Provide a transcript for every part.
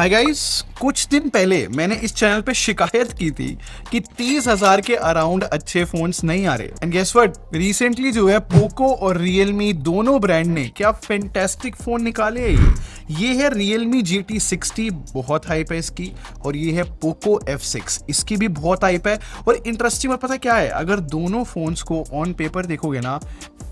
Hi guys, कुछ दिन पहले मैंने इस चैनल पे शिकायत की थी कि 30,000 के अराउंड अच्छे फोन्स नहीं आ रहे। एंड गेस व्हाट, रिसेंटली जो है पोको और रियलमी दोनों ब्रांड ने क्या फैंटास्टिक फोन निकाले हैं। ये है रियलमी GT60, बहुत हाइप है इसकी, और ये है पोको F6, इसकी भी बहुत हाइप है। और इंटरेस्टिंग और पता क्या है, अगर दोनों फोन्स को ऑन पेपर देखोगे ना,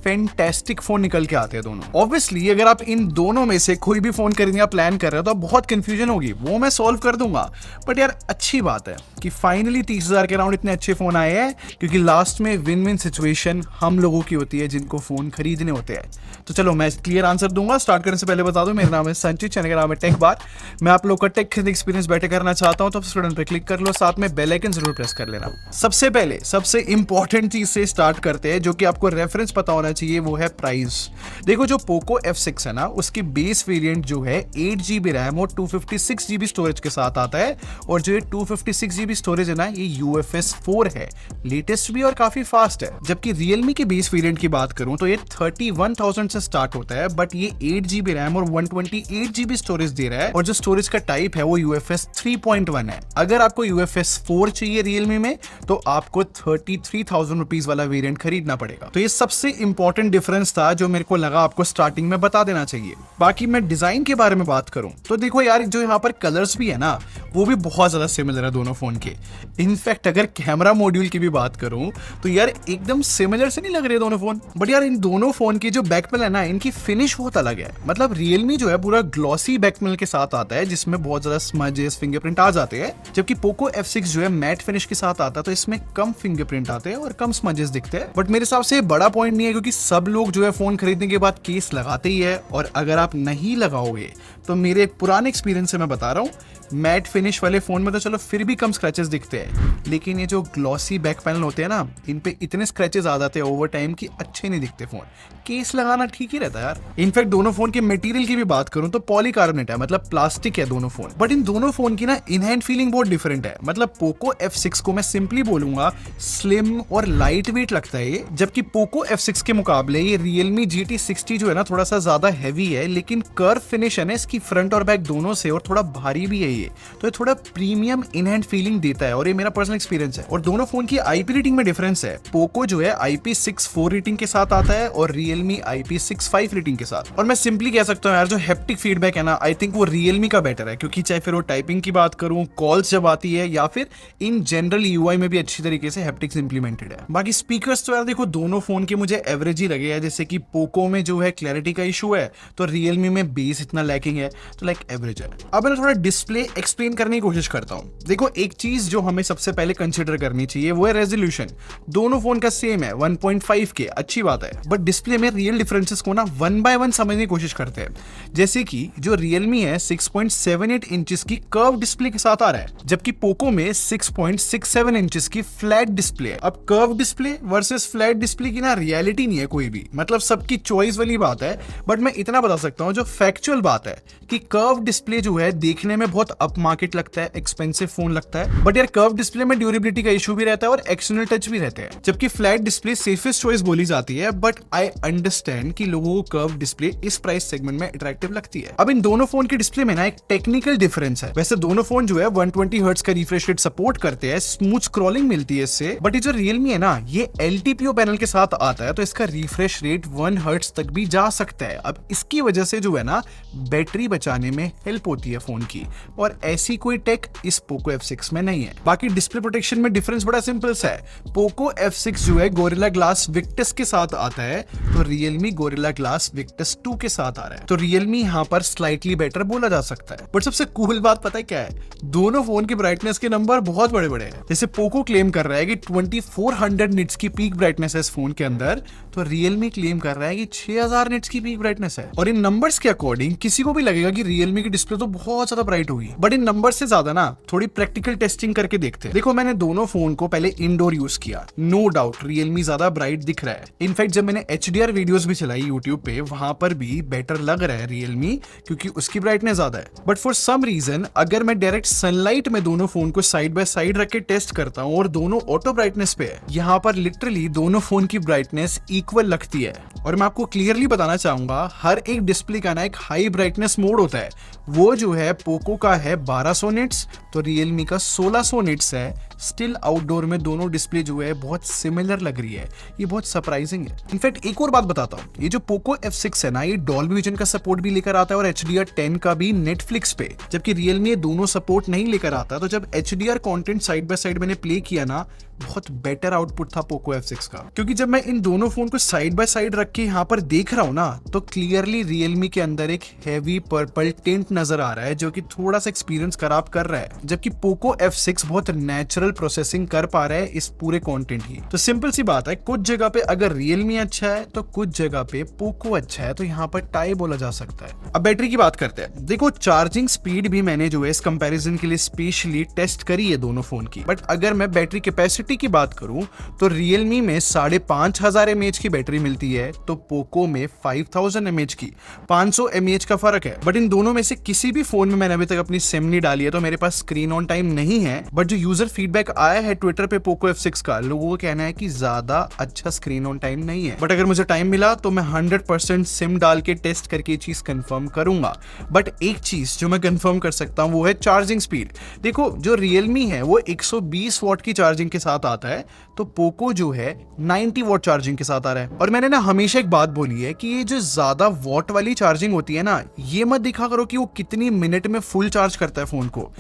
फैंटास्टिक फोन निकल के आते हैं दोनों। ऑब्वियसली अगर आप इन दोनों में से कोई भी फोन खरीदने का प्लान कर रहे हो तो बहुत कंफ्यूजन होगी, वो मैं सॉल्व कर दूंगा। बट यार अच्छी बात है कि फाइनली 30,000 के अराउंड इतने अच्छे फोन आए हैं, क्योंकि लास्ट में विन विन सिचुएशन हम लोगों की होती है जिनको फोन खरीदने होते हैं। तो चलो मैं क्लियर आंसर दूंगा। स्टार्ट करने से पहले बता दूं, मेरा नाम है संचित, चैनल का नाम है टेक बार। मैं आप लोग का टेक एक्सपीरियंस बेटर करना चाहता हूं, तो स्टूडेंट पे क्लिक कर लो, साथ में बेल आइकन जरूर प्रेस कर लेना। सबसे पहले सबसे इंपॉर्टेंट चीज से स्टार्ट करते हैं, जो कि आपको रेफरेंस पता होना चाहिए, वो है प्राइस। देखो जो पोको F6 है ना, उसकी बेस वेरिएंट जो है 8GB रैम और 256GB स्टोरेज के साथ आता है। और जो ये 256GB स्टोरेज है ना, ये UFS 4 है, लेटेस्ट भी और काफी फास्ट है। जबकि रियलमी की बेस वेरिएंट की बात करूं तो ये 31,000 से स्टार्ट होता है, बट ये 8GB रैम और 128GB स्टोरेज दे रहा है। और जो स्टोरेज का टाइप है वो UFS 3.1 है। अगर आपको UFS 4 चाहिए रियलमी में, तो आपको 33,000 रुपीज वाला वेरिएंट खरीदना पड़ेगा। तो ये सबसे इंपॉर्टेंट डिफरेंस था जो मेरे को लगा आपको स्टार्टिंग में बता देना चाहिए। बाकी मैं डिजाइन के बारे में बात करूं तो देखो यार, जो यहाँ पर कलर्स भी है ना, वो भी बहुत ज्यादा सिमिलर है दोनों फोन के। इनफैक्ट अगर कैमरा मॉड्यूल की भी बात करूं तो यार एकदम सिमिलर से नहीं लग रहे दोनों फोन। बट यार इन दोनों फोन की जो बैक पैनल है ना, इनकी फिनिश बहुत अलग है। मतलब रियलमी जो है पूरा ग्लॉसी बैक पैनल के साथ आता है, जिसमें बहुत ज्यादा स्मजेस, फिंगरप्रिंट आ जाते हैं। जबकि पोको F6 जो है मैट फिनिश के साथ आता है, तो इसमें कम फिंगरप्रिंट आते हैं और कम स्मजेस दिखते हैं। बट मेरे हिसाब से बड़ा पॉइंट नहीं है, क्योंकि सब लोग जो है फोन खरीदने के बाद केस लगाते ही है। और अगर आप नहीं लगाओगे तो मेरे एक पुराने एक्सपीरियंस से मैं बता रहा हूँ, मैट फिनिश वाले फोन में तो चलो फिर भी कम स्क्रैचेस दिखते हैं, लेकिन ये जो ग्लॉसी बैक पैनल होते हैं ना, इन पे इतने स्क्रैचेस आ जाते हैं ओवर टाइम कि अच्छे नहीं दिखते फोन। केस लगाना ठीक ही रहता है यार। इनफैक्ट दोनों फोन के मटेरियल की भी बात करूं तो पॉलीकार्बोनेट है, मतलब प्लास्टिक है दोनों फोन। बट इन दोनों फोन की ना इन हैंड फीलिंग बहुत डिफरेंट है। मतलब पोको F6 को मैं सिंपली बोलूंगा स्लिम और लाइट वेट लगता है ये, जबकि पोको F6 के मुकाबले ये रियलमी GT60 जो है ना, थोड़ा सा ज्यादा हैवी है, लेकिन कर्व फिनिश है ना इसकी फ्रंट और बैक दोनों से, और थोड़ा भारी भी है ये, तो ये थोड़ा प्रीमियम इन हैंड फीलिंग देता है। और ये मेरा पर्सनल एक्सपीरियंस है। और दोनों फोन की IP रेटिंग में डिफरेंस है। पोको जो है IP64 रेटिंग के साथ आता है और रियलमी IP65 रेटिंग के साथ। और मैं सिंपली कह सकता हूँ यार, जो हैप्टिक फीडबैक है ना, आई थिंक वो रियलमी का बेटर है, क्योंकि चाहे फिर वो टाइपिंग की बात करूं, कॉल्स जब आती है, या फिर इन जनरल UI में भी अच्छी तरीके से हैप्टिक्स इंप्लीमेंटेड है। बाकी स्पीकर्स तो यार देखो दोनों फोन के मुझे एवरेज ही लगे हैं। जैसे कि पोको में जो है क्लैरिटी का इशू है, तो रियलमी में बेस इतना लैकिंग है, तो लाइक एवरेज है। अब मैं थोड़ा डिस्प्ले एक्सप्लेन करने की कोशिश करता हूँ। देखो एक चीज जो हमें सबसे पहले कंसिडर करनी चाहिए वो है रेजोल्यूशन। दोनों फोन का सेम है 1.5K, अच्छी बात है। बट डिस्प्ले में रियल डिफरेंसेस को ना 1 by 1 समझने की कोशिश करते हैं। जैसे कि जो रियलमी है 6.78 इंचेस की कर्व डिस्प्ले के साथ आ रहा है, जबकि पोको में 6.67 इंचेस की फ्लैट डिस्प्ले है। अब curve display versus flat display की ना रियलिटी नहीं है कोई भी, मतलब सबकी चॉइस वाली बात है। बट मैं इतना बता सकता हूँ, जो फैक्चुअल बात है कि कर्व डिस्प्ले जो है देखने में बहुत अप मार्केट लगता है, एक्सपेंसिव फोन लगता है। बट यार कर्व डिस्प्ले में ड्यूरेबिलिटी का इशू भी रहता है और एक्सटर्नल टच भी रहते हैं। जबकि फ्लैट डिस्प्ले सेफेस्ट चॉइस बोली जाती है, बट आई अंडरस्टैंड कि लोगों को कर्व डिस्प्ले इस प्राइस सेगमेंट में अट्रैक्टिव लगती है। अब इन दोनों फोन के डिस्प्ले में ना एक टेक्निकल डिफरेंस है। वैसे दोनों फोन जो है 120 हर्ट्ज का रिफ्रेश रेट सपोर्ट करते हैं, स्मूथ स्क्रॉलिंग मिलती है इससे। बट ये जो रियलमी है ना, ये LTPO पैनल के साथ आता है, तो इसका रिफ्रेश रेट 1 हर्ट्ज तक भी जा सकता है। अब इसकी वजह से जो है ना, बैटरी बचाने में हेल्प होती है फोन की, और ऐसी कोई टेक इस पोको F6 में नहीं है। बाकी डिस्प्ले प्रोटेक्शन में डिफरेंस बड़ा सिंपल सा है। पोको F6 जो है गोरिल्ला ग्लास विक्टस के साथ आता है, तो रियलमी गोरिल्ला ग्लास विक्टस 2 के साथ आ रहा है। तो रियलमी यहाँ पर स्लाइटली बेटर बोला जा सकता है। बट सबसे कूल बात पता है क्या है, दोनों फोन की ब्राइटनेस के नंबर बहुत बड़े बड़े हैं। जैसे पोको क्लेम कर रहा है कि 2400 निट्स की पीक ब्राइटनेस है इस फोन के अंदर, तो रियलमी क्लेम कर रहा है कि 6000 निट्स की पीक ब्राइटनेस है। और इन नंबर्स के अकॉर्डिंग किसी को भी लगेगा कि रियलमी की डिस्प्ले तो बहुत ज्यादा ब्राइट होगी, बट इन नंबर से ज्यादा ना थोड़ी प्रैक्टिकल टेस्टिंग करके देखते हैं। देखो मैंने दोनों फोन को पहले इंडोर यूज किया, नो डाउट रियलमी ज्यादा ब्राइट दिख रहा है। इनफैक्ट जब मैंने HDR वीडियोस भी चलाई यूट्यूब पे, वहां पर भी बेटर लग रहा है रियलमी, क्योंकि उसकी ब्राइटनेस ज्यादा है। बट फॉर सम रीजन अगर मैं डायरेक्ट सनलाइट में दोनों फोन को साइड बाय साइड रख के टेस्ट करता हूँ और दोनों ऑटो ब्राइटनेस पे है, यहाँ पर लिटरली दोनों फोन की ब्राइटनेस इक्वल लगती है। और मैं आपको क्लियरली बताना चाहूंगा, हर एक डिस्प्ले का ना एक हाई ब्राइटनेस मोड होता है, वो जो है पोको का है 1200 निट्स, तो Realme का 1600 निट्स है। स्टिल आउटडोर में दोनों डिस्प्ले जो है बहुत सिमिलर लग रही है, ये बहुत सरप्राइजिंग है। इनफैक्ट एक और बात बताता हूँ, ये जो पोको F6 है ना, ये डॉल्बी विजन का सपोर्ट भी लेकर आता है और HDR10 का भी नेटफ्लिक्स पे, जबकि Realme ये दोनों सपोर्ट नहीं लेकर आता। तो जब HDR content side by side मैंने प्ले किया ना, बहुत बेटर आउटपुट था पोको F6 का। क्योंकि जब मैं इन दोनों फोन को साइड बाय साइड रख के यहाँ पर देख रहा हूँ ना, तो क्लियरली Realme के अंदर एक हैवी पर्पल टिंट नजर आ रहा है, जो कि थोड़ा सा एक्सपीरियंस खराब कर रहा है, जबकि पोको F6 बहुत नेचुरल प्रोसेसिंग कर पा रहा है इस पूरे कंटेंट की। तो सिंपल सी बात है, कुछ जगह पे अगर Realme अच्छा है तो कुछ जगह पे पोको अच्छा है, तो यहाँ पर टाई बोला जा सकता है। अब बैटरी की बात करते हैं। देखो, चार्जिंग स्पीड भी मैंने जो है इस कंपैरिजन के लिए स्पेशली टेस्ट करी है दोनों फोन की, बट अगर मैं बैटरी कैपेसिटी की बात करूं तो Realme में 5500 mAh की बैटरी मिलती है, तो पोको में 5000 mAh की, 500 mAh का फर्क है। बट इन दोनों में से किसी भी फोन में मैंने अभी तक अपनी सिम नहीं डाली है, तो मेरे पास स्क्रीन ऑन टाइम नहीं है। बट जो यूजर फीडबैक आया है ट्विटर पे पोको F6 का, लोगों का कहना है कि ज्यादा अच्छा स्क्रीन ऑन टाइम नहीं है। बट अगर मुझे टाइम मिला तो मैं 100% सिम डाल के टेस्ट करके ये चीज कंफर्म करूंगा। बट एक चीज जो मैं कंफर्म कर सकता हूं वो है चार्जिंग स्पीड। देखो, जो Realme है वो 120 वॉट की चार्जिंग के साथ आता है, तो पोको जो है 90 वॉट चार्जिंग के साथ आ रहा है। और मैंने ना हमेशा एक बात बोली है कि ये जो ज्यादा वॉट वाली चार्जिंग होती है ना, ये मत दिखा करो कि वो कितनी मिनट में फुल चार्ज करता है फोन को।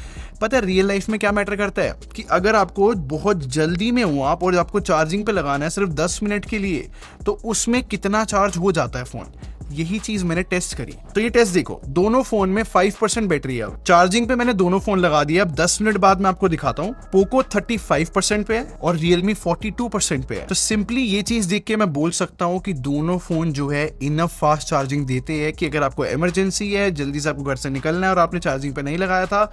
पता है रियल लाइफ में क्या मैटर करता है कि अगर आपको बहुत जल्दी में हो आप और आपको चार्जिंग पे लगाना है सिर्फ 10 मिनट के लिए, तो उसमें कितना चार्ज हो जाता है फोन। यही चीज मैंने टेस्ट करी। तो ये टेस्ट देखो, दोनों फोन में 5% बैटरी है। चार्जिंग पे मैंने दोनों फोन लगा दिया। अब 10 मिनट बाद मैं आपको दिखाता हूँ। पोको 35% पे है और Realme 42% पे है। तो सिंपली ये चीज देख के मैं बोल सकता हूँ कि दोनों फोन जो है इनफ फास्ट चार्जिंग देते हैं कि अगर आपको इमरजेंसी है, जल्दी से आपको घर से निकलना है और आपने चार्जिंग पे नहीं लगाया था,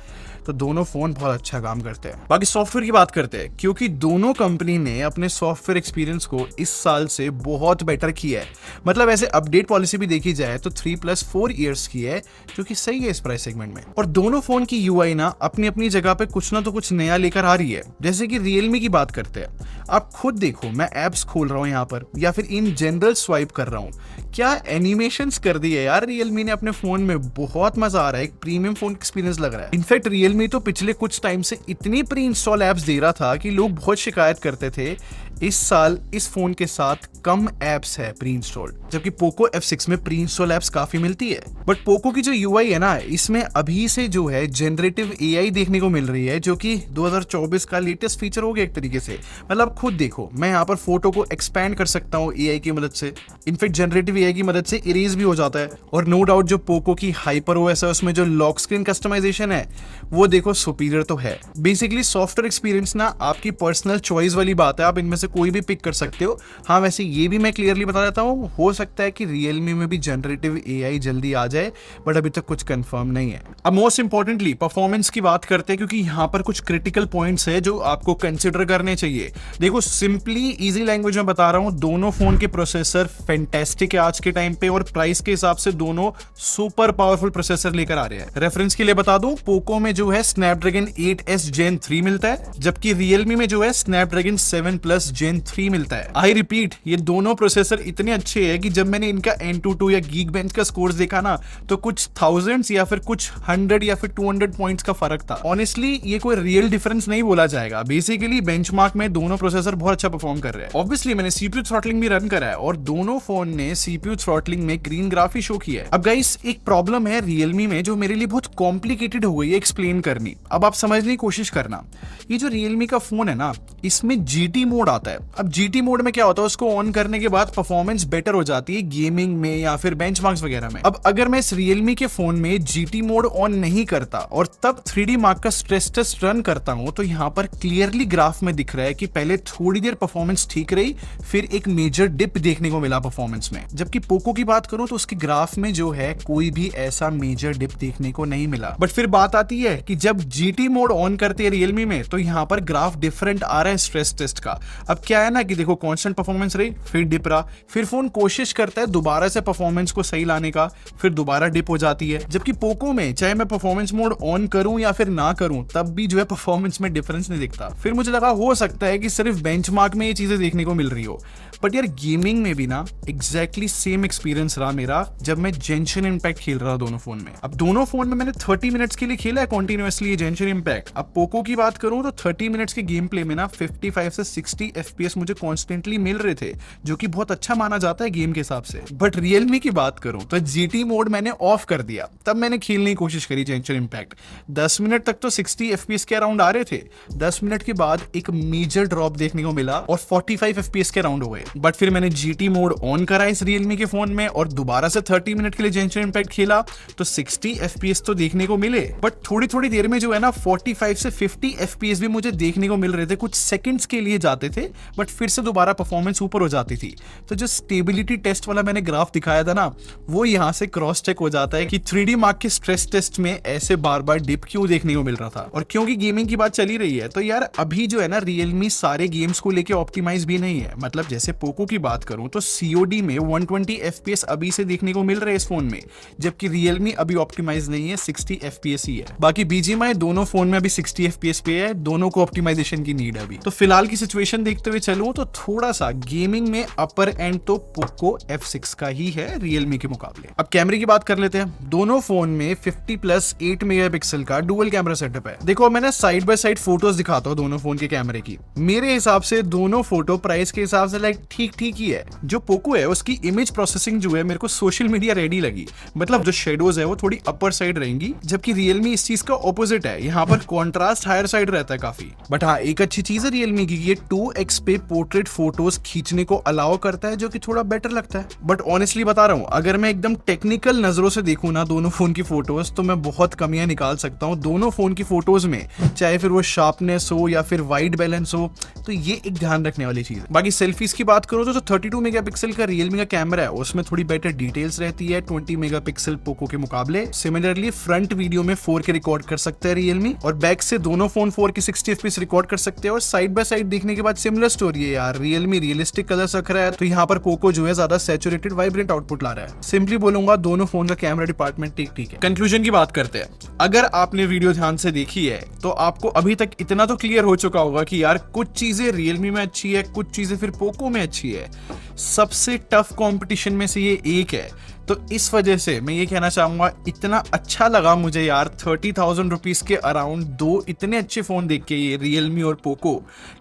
तो दोनों फोन बहुत अच्छा काम करते हैं। बाकी सॉफ्टवेयर की बात करते हैं, क्योंकि दोनों कंपनी ने अपने सॉफ्टवेयर एक्सपीरियंस को इस साल से बहुत बेटर किया है। मतलब ऐसे अपडेट पॉलिसी भी देखी जाए तो 3+4 इयर्स की है, जो कि सही है इस प्राइस सेगमेंट में। और दोनों फोन की यूआई ना अपनी अपनी जगह पे कुछ ना तो कुछ नया लेकर आ रही है। जैसे कि Realme की बात करते हैं, आप खुद देखो, मैं एप्स खोल रहा हूं यहाँ पर या फिर इन जनरल स्वाइप कर रहा हूं, क्या एनिमेशंस कर दी है यार Realme ने अपने फोन में। बहुत मजा आ रहा है, एक प्रीमियम फोन एक्सपीरियंस लग रहा है। इनफैक्ट Realme तो पिछले कुछ टाइम से इतनी प्री इंस्टॉल एप्स दे रहा था कि लोग बहुत शिकायत करते थे। इस साल इस फोन के साथ कम एप्स है प्री इंस्टॉल्ड, जबकि पोको F6 में प्री इंस्टॉल एप्स काफी मिलती है। बट पोको की जो यूआई है ना, इसमें अभी से जो है जनरेटिव एआई देखने को मिल रही है, जो कि 2024 का लेटेस्ट फीचर हो गया एक तरीके से। मतलब खुद देखो, मैं यहाँ पर फोटो को एक्सपैंड कर सकता हूँ एआई की मदद से। इनफैक्ट जनरेटिव एआई की मदद से इरेज भी हो जाता है। और नो डाउट जो पोको की हाइपर ओएस है, उसमें जो लॉक स्क्रीन कस्टमाइजेशन है, वो देखो सुपीरियर तो है। बेसिकली सॉफ्टवेयर एक्सपीरियंस ना आपकी पर्सनल चॉइस वाली बात है, आप इनमें से कोई भी पिक कर सकते हो। हाँ, वैसे ये भी मैं क्लियरली बता देता हूँ, हो सकता है कि Realme में भी जनरेटिव एआई जल्दी आ जाए, बट अभी तक कुछ कंफर्म नहीं है। अब मोस्ट इंपॉर्टेंटली परफॉर्मेंस की बात करते हैं, क्योंकि यहाँ पर कुछ क्रिटिकल पॉइंट्स है जो आपको कंसिडर करने चाहिए। देखो, सिंपली इजी लैंग्वेज में बता रहा हूँ, दोनों फोन के प्रोसेसर फैंटास्टिक है आज के टाइम पे, और प्राइस के हिसाब से दोनों सुपर पावरफुल प्रोसेसर लेकर आ रहे हैं। रेफरेंस के लिए बता दूं, पोको में जो है स्नैपड्रैगन 8S Gen 3 मिलता है, जबकि Realme में जो है स्नैपड्रैगन 7+ Gen 3 मिलता है। आई रिपीट, ये दोनों प्रोसेसर इतने अच्छे हैं कि जब मैंने इनका Antutu या Geekbench का स्कोर्स देखा ना, तो कुछ थाउजेंड्स या फिर कुछ 100 या फिर 200 पॉइंट्स का फर्क था। ऑनेस्टली ये कोई रियल डिफरेंस नहीं बोला जाएगा। बेसिकली बेंचमार्क में दोनों प्रोसेसर बहुत अच्छा परफॉर्म कर रहे हैं। ऑब्वियसली मैंने CPU थ्रॉटलिंग भी रन करा है और दोनों फोन ने CPU थ्रॉटलिंग में ग्रीन ग्राफ ही शो किया है। अब गाइस, एक प्रॉब्लम है Realme में जो मेरे लिए बहुत कॉम्प्लिकेटेड हो गई है एक्सप्लेन करनी। अब आप समझने की कोशिश करना, ये जो Realme का फोन है ना, इसमें GT मोड आता है। अब GT मोड में क्या होता है, उसको ऑन करने के बाद परफॉर्मेंस बेटर हो जाती है गेमिंग में या फिर बेंचमार्क्स वगैरह में। अब अगर मैं इस Realme के फोन में GT मोड ऑन नहीं करता और तब 3D मार्क का स्ट्रेस टेस्ट रन करता हूं, तो यहाँ पर क्लियरली ग्राफ में दिख रहा है कि पहले थोड़ी देर परफॉर्मेंस ठीक रही, फिर एक मेजर डिप देखने को मिला परफॉर्मेंस में। जबकि पोको की बात करूं तो उसके ग्राफ में जो है कोई भी ऐसा मेजर डिप देखने को नहीं मिला। बट फिर बात आती है कि जब GT मोड ऑन करते हैं Realme में, तो यहाँ पर ग्राफ डिफरेंट आ रहा है स्ट्रेस टेस्ट का। अब क्या है ना कि देखो, कांस्टेंट परफॉर्मेंस रही, फिर डिप रहा, फिर फोन कोशिश करता है दोबारा से परफॉर्मेंस को सही लाने का, फिर दोबारा डिप हो जाती है। जबकि पोको में चाहे मैं परफॉर्मेंस मोड ऑन करूं या फिर ना करूं, तब भी जो है परफॉर्मेंस में डिफरेंस नहीं दिखता। फिर मुझे लगा हो सकता है कि सिर्फ बेंचमार्क में ये चीजें देखने को मिल रही हो, बट यार गेमिंग में भी ना एग्जैक्टली सेम एक्सपीरियंस रहा मेरा जब मैं जेंशन इम्पैक्ट खेल रहा था दोनों फोन में। अब दोनों फोन में मैंने 30 मिनट्स के लिए खेला है कॉन्टिन्यूअसली जेंशन इम्पैक्ट। अब पोको की बात करूं तो 30 मिनट्स के गेम प्ले में ना 55 से 60 FPS मुझे कॉन्स्टेंटली मिल रहे थे, जो कि बहुत अच्छा माना जाता है गेम के हिसाब से। बट रियलमी की बात करूं तो जीटी मोड मैंने ऑफ कर दिया, तब मैंने खेलने की कोशिश करी जेंशन इम्पैक्ट। 10 मिनट तक तो 60 FPS के अराउंड आ रहे थे, 10 मिनट के बाद एक मेजर ड्रॉप देखने को मिला और 45 FPS के अराउंड हो गए। बट फिर मैंने जीटी मोड ऑन करा इस रियलमी के फोन में और दोबारा से 30 मिनट के लिए जेंशन इम्पैक्ट खेला तो 60 FPS तो देखने को मिले, बट थोड़ी थोड़ी देर में जो है ना 45 से 50 FPS भी मुझे देखने को मिल रहे थे। कुछ सेकंड्स के लिए जाते थे बट फिर से दोबारा परफॉर्मेंस ऊपर हो जाती थी। तो जो स्टेबिलिटी टेस्ट वाला मैंने ग्राफ दिखाया था ना, वो यहां से क्रॉस चेक हो जाता है कि 3D मार्क के स्ट्रेस टेस्ट में ऐसे बार बार डिप क्यों देखने को मिल रहा था। और क्योंकि गेमिंग की बात चली रही है तो यार अभी जो है ना रियलमी सारे गेम्स को लेके ऑप्टिमाइज भी नहीं है। मतलब जैसे पोको की बात करूं तो COD में 120 FPS अभी से देखने को मिल रहे हैं इस फोन में, जबकि रियलमी अभी ऑप्टिमाइज नहीं है, 60 FPS ही है। बाकी BGMI दोनों फोन में अभी 60 FPS पे है, दोनों को ऑप्टिमाइजेशन की नीड है अभी। तो फिलहाल की सिचुएशन देखते हुए चलूं तो थोड़ा सा गेमिंग में अपर एंड तो पोको F6 का ही है रियलमी के मुकाबले। अब कैमरे की बात कर लेते हैं। दोनों फोन में 50+8 मेगापिक्सल का डुअल कैमरा सेटअप है। देखो मैंने साइड बाय साइड फोटोज दिखाता हूं दोनों फोन के कैमरे की। मेरे हिसाब से दोनों फोटो प्राइस के हिसाब से लाइक ठीक ठीक ही है। जो पोको है उसकी इमेज प्रोसेसिंग जो है मेरे को सोशल मीडिया रेडी लगी, मतलब जो शेडोज है वो थोड़ी अपर साइड रहेंगी, जबकि रियलमी इस चीज का ऑपोजिट है, यहाँ पर कॉन्ट्रास्ट हायर साइड रहता है काफी। बट हाँ एक अच्छी चीज है रियलमी की, ये 2x पे पोर्ट्रेट फोटोज खींचने को अलाउ करता है, जो कि थोड़ा बेटर लगता है। बट ऑनेस्टली बता रहा हूँ, अगर मैं एकदम टेक्निकल नजरों से देखूं ना दोनों फोन की फोटोज, तो मैं बहुत कमियां निकाल सकता हूँ दोनों फोन की फोटोज में, चाहे फिर वो शार्पनेस हो या फिर वाइट बैलेंस हो। तो ये एक ध्यान रखने वाली चीज है। बाकी सेल्फीज की बात करो तो जो 32 मेगापिक्सल का रियलमी का कैमरा है उसमें थोड़ी बेटर डिटेल्स रहती है 20 मेगापिक्सल पोको के मुकाबले। सिमिलरली फ्रंट वीडियो में 4K रिकॉर्ड कर सकता है रियलमी, और बैक से दोनों फोन 4K 60 FPS रिकॉर्ड कर सकते हैं। और साइड बाय साइड देखने के बाद सिमिलर स्टोरी है यार, रियलमी रियलिस्टिक कलर्स रख रहा है तो यहाँ पर पोको जो है ज्यादा सैचुरेटेड वाइब्रेंट आउटपुट ला रहा है। सिंपली बोलूंगा दोनों फोन का कैमरा डिपार्टमेंट ठीक ठीक है। कंक्लूजन की बात करते हैं। अगर आपने वीडियो ध्यान से देखी है तो आपको अभी तक इतना तो क्लियर हो चुका होगा कि यार कुछ चीजें रियलमी में अच्छी है, कुछ चीजें फिर पोको में अच्छी है। सबसे टफ कंपटीशन में से ये एक है। तो इस वजह से मैं ये कहना चाहूंगा, इतना अच्छा लगा मुझे यार 30,000 रुपीज के अराउंड दो इतने अच्छे फोन देख के, ये रियलमी और पोको,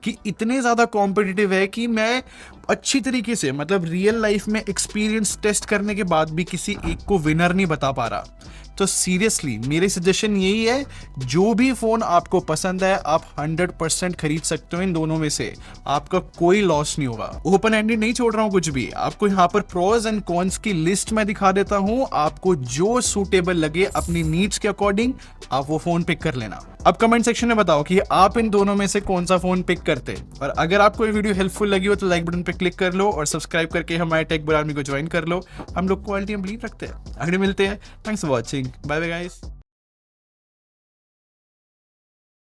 कि इतने ज्यादा कॉम्पिटिटिव है कि मैं अच्छी तरीके से मतलब रियल लाइफ में एक्सपीरियंस टेस्ट करने के बाद भी किसी एक को विनर नहीं बता पा रहा। तो सीरियसली मेरी सजेशन यही है, जो भी फोन आपको पसंद है आप 100% खरीद सकते हो इन दोनों में से, आपका कोई लॉस नहीं होगा। ओपन एंडेड नहीं छोड़ रहा हूं कुछ भी, आपको यहाँ पर प्रोज एंड कॉन्स की लिस्ट मैं दिखा देता हूं, आपको जो सूटेबल लगे अपनी नीड्स के अकॉर्डिंग आप वो फोन पिक कर लेना। अब कमेंट सेक्शन में बताओ कि आप इन दोनों में से कौन सा फोन पिक करते। और अगर आपको ये वीडियो हेल्पफुल लगी हो तो लाइक बटन पे क्लिक कर लो और सब्सक्राइब करके हमारे टेक बुल आर्मी को ज्वाइन कर लो। हम लोग क्वालिटी में बिलीव रखते हैं। अगले मिलते हैं। Thanks for watching. Bye bye guys.